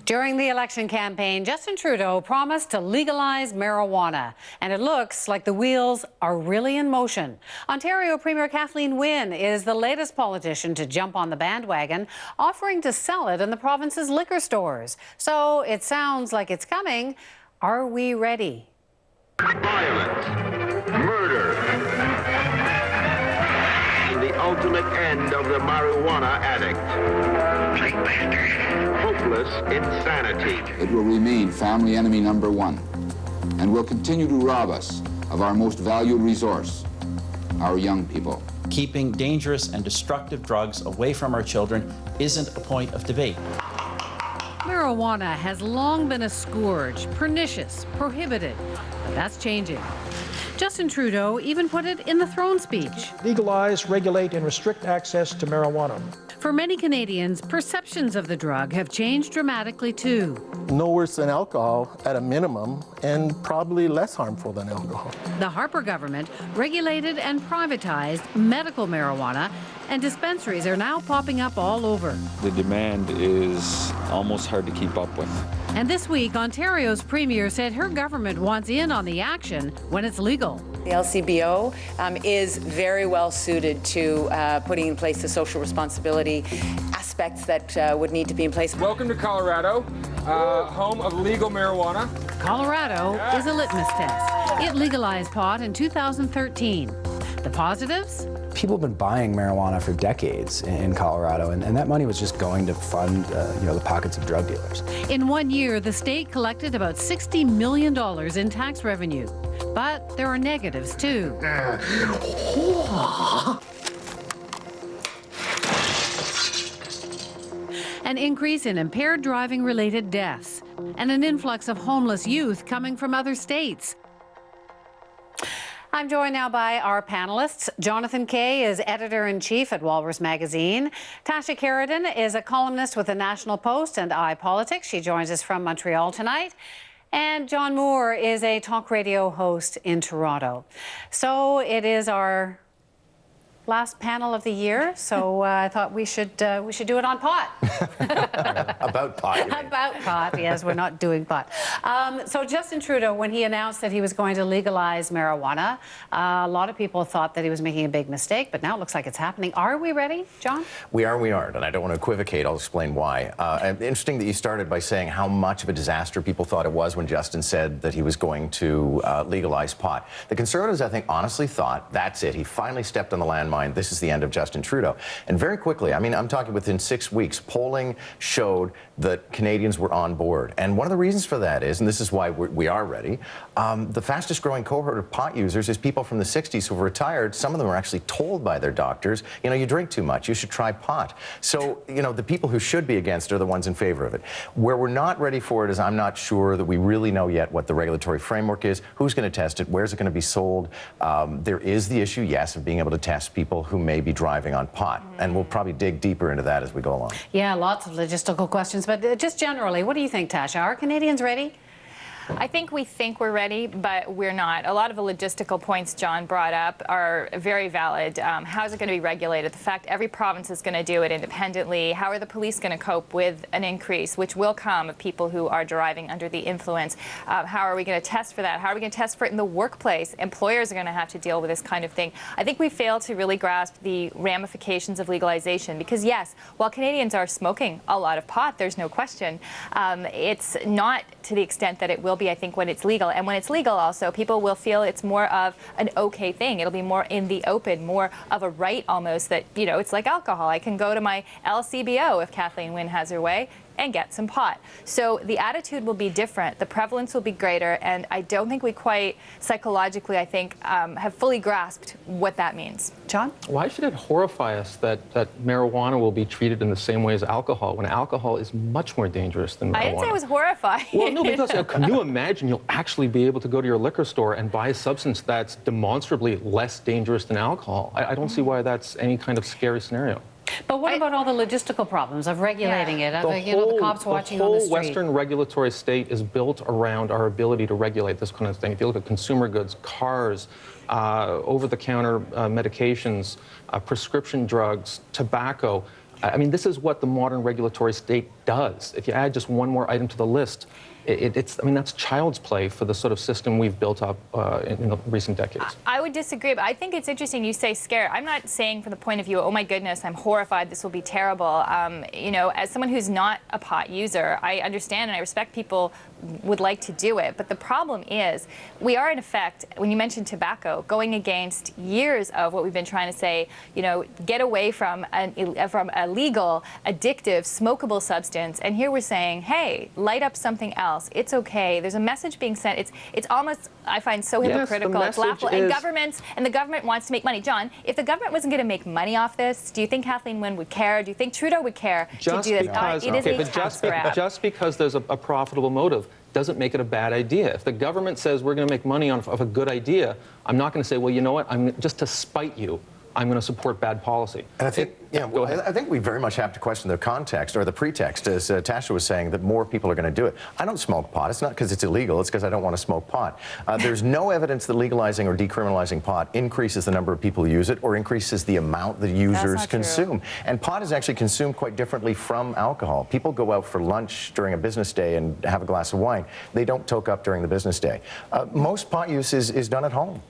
During the election campaign, Justin Trudeau promised to legalize marijuana, and it looks like the wheels are really in motion. Ontario Premier Kathleen Wynne is the latest politician to jump on the bandwagon, offering to sell it in the province's liquor stores. So it sounds like it's coming. Are we ready? Violence, murder, and the ultimate end of the marijuana addict. Hopeless insanity. It will remain family enemy number one and will continue to rob us of our most valued resource, our young people. Keeping dangerous and destructive drugs away from our children isn't a point of debate. Marijuana has long been a scourge, pernicious, prohibited, but that's changing. Justin Trudeau even put it in the throne speech. Legalize, regulate, and restrict access to marijuana. For many Canadians, perceptions of the drug have changed dramatically too. No worse than alcohol at a minimum, and probably less harmful than alcohol. The Harper government regulated and privatized medical marijuana, and dispensaries are now popping up all over. The demand is almost hard to keep up with. And this week, Ontario's premier said her government wants in on the action when it's legal. The LCBO is very well suited to putting in place the social responsibility aspects that would need to be in place. Welcome to Colorado, home of legal marijuana. Colorado is a litmus test. It legalized pot in 2013. The positives? People have been buying marijuana for decades in Colorado, and that money was just going to fund, the pockets of drug dealers. In 1 year, the state collected about $60 million in tax revenue. But there are negatives, too. An increase in impaired driving-related deaths, and an influx of homeless youth coming from other states. I'm joined now by our panelists. Jonathan Kay is editor-in-chief at Walrus Magazine. Tasha Karadan is a columnist with the National Post and iPolitics. She joins us from Montreal tonight. And John Moore is a talk radio host in Toronto. So it is our last panel of the year, so I thought we should do it on pot. About pot. About pot, yes, we're not doing pot. So Justin Trudeau, when he announced that he was going to legalize marijuana, a lot of people thought that he was making a big mistake, but now it looks like it's happening. Are we ready, John? We are and we aren't, and I don't want to equivocate. I'll explain why. Interesting that you started by saying how much of a disaster people thought it was when Justin said that he was going to legalize pot. The Conservatives, I think, honestly thought, that's it. He finally stepped on the landmine. This is the end of Justin Trudeau. And very quickly, I mean, I'm talking within 6 weeks, polling showed that Canadians were on board. And one of the reasons for that is, and this is why we are ready, the fastest growing cohort of pot users is people from the 60s who have retired. Some of them are actually told by their doctors, you know, you drink too much, you should try pot. So, you know, the people who should be against are the ones in favor of it. Where we're not ready for it is I'm not sure that we really know yet what the regulatory framework is, who's going to test it, where's it going to be sold. There is the issue, yes, of being able to test people who may be driving on pot. And we'll probably dig deeper into that as we go along. Yeah, lots of logistical questions, but just generally, what do you think, Tasha? Are Canadians ready? I think we're ready, but we're not. A lot of the logistical points John brought up are very valid. How is it going to be regulated? The fact every province is going to do it independently. How are the police going to cope with an increase, which will come of people who are driving under the influence? How are we going to test for that? How are we going to test for it in the workplace? Employers are going to have to deal with this kind of thing. I think we fail to really grasp the ramifications of legalization because, yes, while Canadians are smoking a lot of pot, there's no question, it's not to the extent that it will be, I think, when it's legal. And when it's legal also, people will feel it's more of an okay thing. It'll be more in the open, more of a right almost that, you know, it's like alcohol. I can go to my LCBO if Kathleen Wynne has her way and get some pot. So the attitude will be different, the prevalence will be greater, and I don't think we quite psychologically, I think, have fully grasped what that means. John? Why should it horrify us that marijuana will be treated in the same way as alcohol when alcohol is much more dangerous than marijuana? I didn't say it was horrifying. Well, no, because can you imagine you'll actually be able to go to your liquor store and buy a substance that's demonstrably less dangerous than alcohol? I don't see why that's any kind of scary scenario. But what about all the logistical problems of regulating it? The cops watching on the street. The whole Western regulatory state is built around our ability to regulate this kind of thing. If you look at consumer goods, cars, over-the-counter medications, prescription drugs, tobacco, I mean, this is what the modern regulatory state does. If you add just one more item to the list, I mean, that's child's play for the sort of system we've built up in the recent decades. I would disagree, but I think it's interesting you say scared. I'm not saying from the point of view, oh my goodness, I'm horrified, this will be terrible. You know, as someone who's not a pot user, I understand and I respect people would like to do it. But the problem is, we are in effect, when you mentioned tobacco, going against years of what we've been trying to say, you know, get away from a legal, addictive, smokable substance. And here we're saying, hey, light up something else. It's okay. There's a message being sent. It's almost, I find, so hypocritical. It's laughable. And the government wants to make money. John, if the government wasn't going to make money off this, do you think Kathleen Wynne would care? Do you think Trudeau would care to do this? It is a tax grab. Just because there's a profitable motive doesn't make it a bad idea. If the government says we're going to make money off of a good idea, I'm not going to say, well, you know what, just to spite you, I'm going to support bad policy. And I think, I think we very much have to question the context or the pretext, as Tasha was saying, that more people are going to do it. I don't smoke pot. It's not because it's illegal. It's because I don't want to smoke pot. There's no evidence that legalizing or decriminalizing pot increases the number of people who use it or increases the amount that users consume. And pot is actually consumed quite differently from alcohol. People go out for lunch during a business day and have a glass of wine. They don't toke up during the business day. Most pot use is done at home.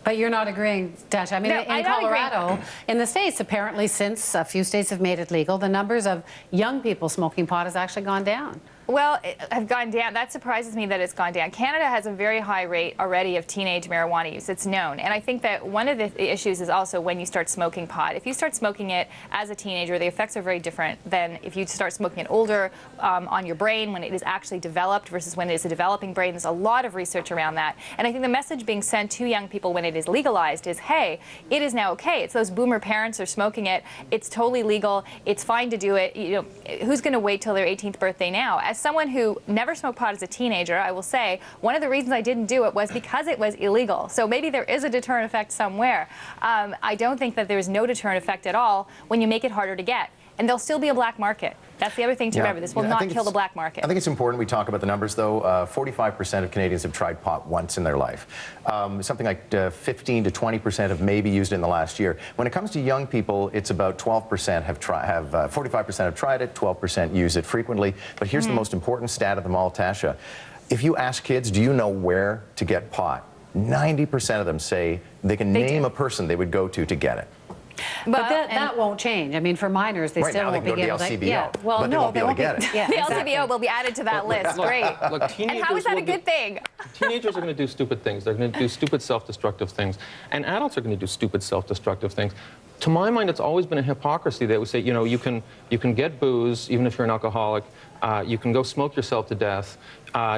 But you're not agreeing, Tasha. I mean, no, in Colorado, in the States, apparently since a few states have made it legal, the numbers of young people smoking pot has actually gone down. Well, have gone down. That surprises me that it's gone down. Canada has a very high rate already of teenage marijuana use. It's known. And I think that one of the issues is also when you start smoking pot. If you start smoking it as a teenager, the effects are very different than if you start smoking it older on your brain when it is actually developed versus when it is a developing brain. There's a lot of research around that. And I think the message being sent to young people when it is legalized is, hey, it is now okay. It's those boomer parents are smoking it. It's totally legal. It's fine to do it. You know, who's going to wait till their 18th birthday now? As someone who never smoked pot as a teenager, I will say one of the reasons I didn't do it was because it was illegal. So maybe there is a deterrent effect somewhere. I don't think that there's no deterrent effect at all when you make it harder to get. And there'll still be a black market. That's the other thing to remember. This will not kill the black market. I think it's important we talk about the numbers, though. 45% of Canadians have tried pot once in their life. Something like 15 to 20% have maybe used it in the last year. When it comes to young people, it's about 12% have 45% have tried it, 12% use it frequently. But here's the most important stat of them all, Tasha. If you ask kids, do you know where to get pot? 90% of them say they can name a person they would go to get it. But that won't change. I mean, for minors, they still won't be able to. Yeah. Well, but no, they won't be able to get it. Yeah, the LCBO will be added to that list. Great. Look, and how is that a good thing? Teenagers are going to do stupid things. They're going to do stupid, self-destructive things. And adults are going to do stupid, self-destructive things. To my mind, it's always been a hypocrisy that we say, you know, you can get booze, even if you're an alcoholic. You can go smoke yourself to death.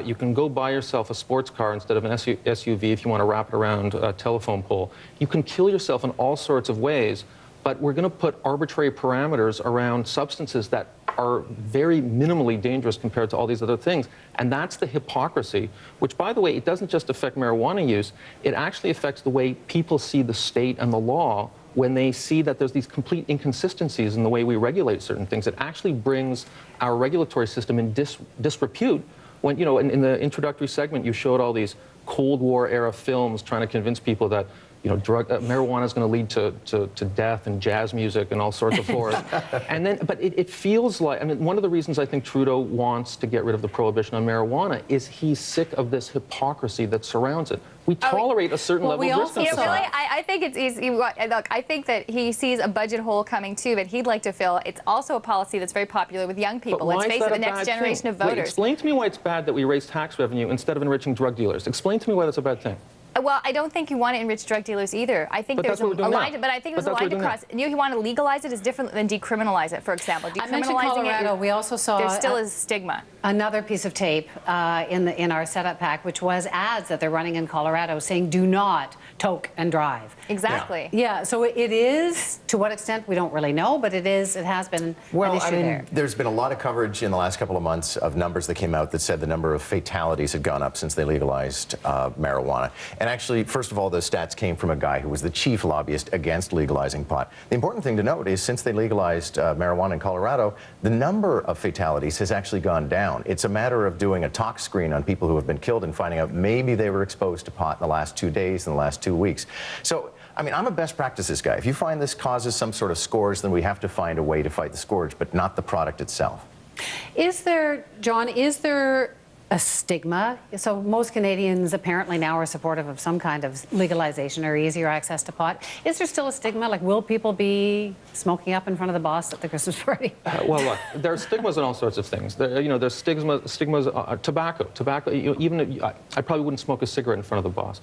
You can go buy yourself a sports car instead of an SUV if you want to wrap it around a telephone pole. You can kill yourself in all sorts of ways. But we're going to put arbitrary parameters around substances that are very minimally dangerous compared to all these other things. And that's the hypocrisy, which, by the way, it doesn't just affect marijuana use. It actually affects the way people see the state and the law when they see that there's these complete inconsistencies in the way we regulate certain things. It actually brings our regulatory system in disrepute. When, you know, in the introductory segment, you showed all these Cold War era films trying to convince people that, you know, marijuana is going to lead to death and jazz music and all sorts of horrors. And then, but it feels like, I mean, one of the reasons I think Trudeau wants to get rid of the prohibition on marijuana is he's sick of this hypocrisy that surrounds it. We tolerate a certain level of risk. Really, I think it's easy. Look, I think that he sees a budget hole coming too that he'd like to fill. It's also a policy that's very popular with young people. Let's face it, the next generation of voters. Wait, explain to me why it's bad that we raise tax revenue instead of enriching drug dealers. Explain to me why that's a bad thing. Well, I don't think you want to enrich drug dealers either. I think there's a line, but I think there's a line to cross. You want to legalize it is different than decriminalize it. For example, decriminalizing I mentioned Colorado. We also saw there still is stigma. Another piece of tape in our setup pack, which was ads that they're running in Colorado saying, "Do not toke and drive." Exactly. Yeah. So it is, to what extent we don't really know, but it is. It has been an issue there. There's been a lot of coverage in the last couple of months of numbers that came out that said the number of fatalities had gone up since they legalized marijuana. And actually, first of all, those stats came from a guy who was the chief lobbyist against legalizing pot. The important thing to note is since they legalized marijuana in Colorado, the number of fatalities has actually gone down. It's a matter of doing a tox screen on people who have been killed and finding out maybe they were exposed to pot in the last 2 days, in the last 2 weeks. So I mean, I'm a best practices guy. If you find this causes some sort of scourge, then we have to find a way to fight the scourge, but not the product itself. Is there, John, is there a stigma? So most Canadians apparently now are supportive of some kind of legalization or easier access to pot. Is there still a stigma? Like, will people be smoking up in front of the boss at the Christmas party? Well, look, there are stigmas in all sorts of things. There's stigmas, tobacco. I probably wouldn't smoke a cigarette in front of the boss.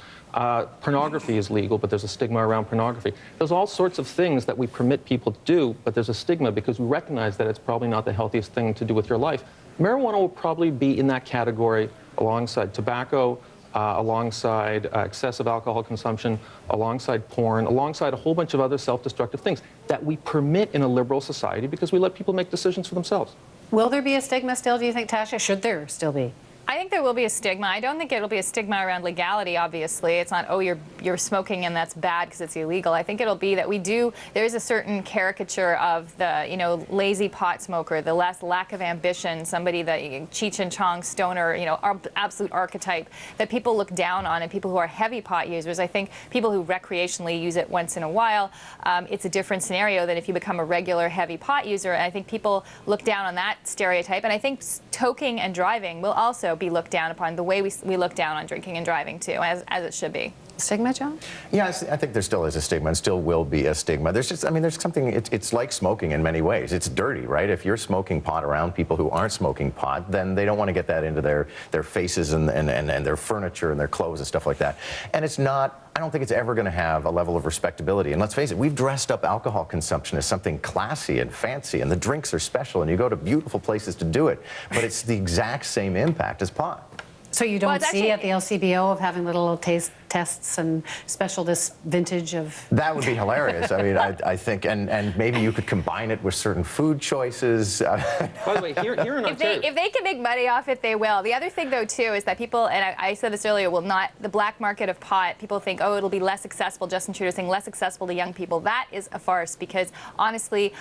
Pornography is legal, but there's a stigma around pornography. There's all sorts of things that we permit people to do, but there's a stigma because we recognize that it's probably not the healthiest thing to do with your life. Marijuana will probably be in that category alongside tobacco, alongside excessive alcohol consumption, alongside porn, alongside a whole bunch of other self-destructive things that we permit in a liberal society because we let people make decisions for themselves. Will there be a stigma still, do you think, Tasha? Should there still be? I think there will be a stigma. I don't think it'll be a stigma around legality, obviously. It's not, oh, you're smoking and that's bad because it's illegal. I think it'll be that there is a certain caricature of the, lazy pot smoker, the lack of ambition, somebody that Cheech and Chong stoner, absolute archetype that people look down on, and people who are heavy pot users. I think people who recreationally use it once in a while, it's a different scenario than if you become a regular heavy pot user. And I think people look down on that stereotype. And I think toking and driving will also be looked down upon the way we look down on drinking and driving too, as it should be. Stigma, John? Yes, I think there still is a stigma and still will be a stigma. There's something, it's like smoking in many ways. It's dirty, right? If you're smoking pot around people who aren't smoking pot, then they don't want to get that into their faces and their furniture and their clothes and stuff like that. And it's not, I don't think it's ever going to have a level of respectability. And let's face it, we've dressed up alcohol consumption as something classy and fancy, and the drinks are special, and you go to beautiful places to do it. But it's the exact same impact as pot. So you don't see at the LCBO of having little taste tests and special this vintage of... That would be hilarious. I mean, I think, and maybe you could combine it with certain food choices. By the way, here in Ontario... If they can make money off it, they will. The other thing, though, too, is that people, and I said this earlier, will not, the black market of pot, people think, oh, it'll be less accessible, Justin Trudeau saying less accessible to young people. That is a farce because, honestly,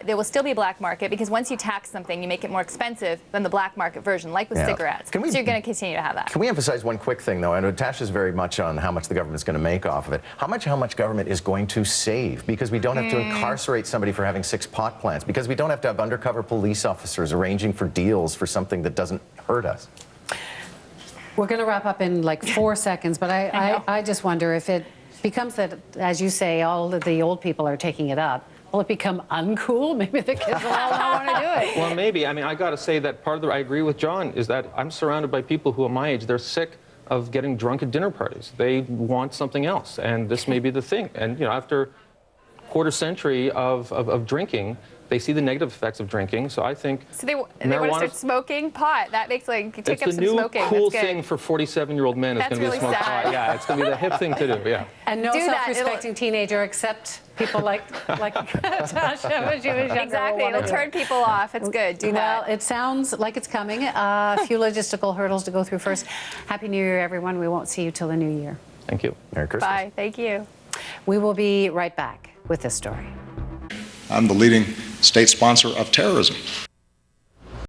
there will still be a black market because once you tax something, you make it more expensive than the black market version, like with cigarettes. So you're going to continue to have that. Can we emphasize one quick thing, though? I know Tasha's very much on how much the government's going to make off of it. How much government is going to save? Because we don't have to incarcerate somebody for having 6 pot plants. Because we don't have to have undercover police officers arranging for deals for something that doesn't hurt us. We're going to wrap up in like 4 seconds, but I just wonder if it becomes that, as you say, all of the old people are taking it up. Will it become uncool? Maybe the kids will all not want to do it. Well, maybe. I mean, I got to say that part of I agree with John, is that I'm surrounded by people who are my age. They're sick of getting drunk at dinner parties. They want something else, and this may be the thing. And, after a quarter century of drinking, they see the negative effects of drinking, so I think they want to start smoking pot. That makes, take up some smoking. It's the new cool thing for 47-year-old men is going to be to smoke pot. Yeah, it's going to be the hip thing to do, yeah. And no self-respecting teenager except people like Tasha when she was younger. Exactly, it'll turn people off. It's good, do that. Well, it sounds like it's coming. A few logistical hurdles to go through first. Happy New Year, everyone. We won't see you till the new year. Thank you. Merry Christmas. Bye, thank you. We will be right back with this story. I'm the leading state sponsor of terrorism.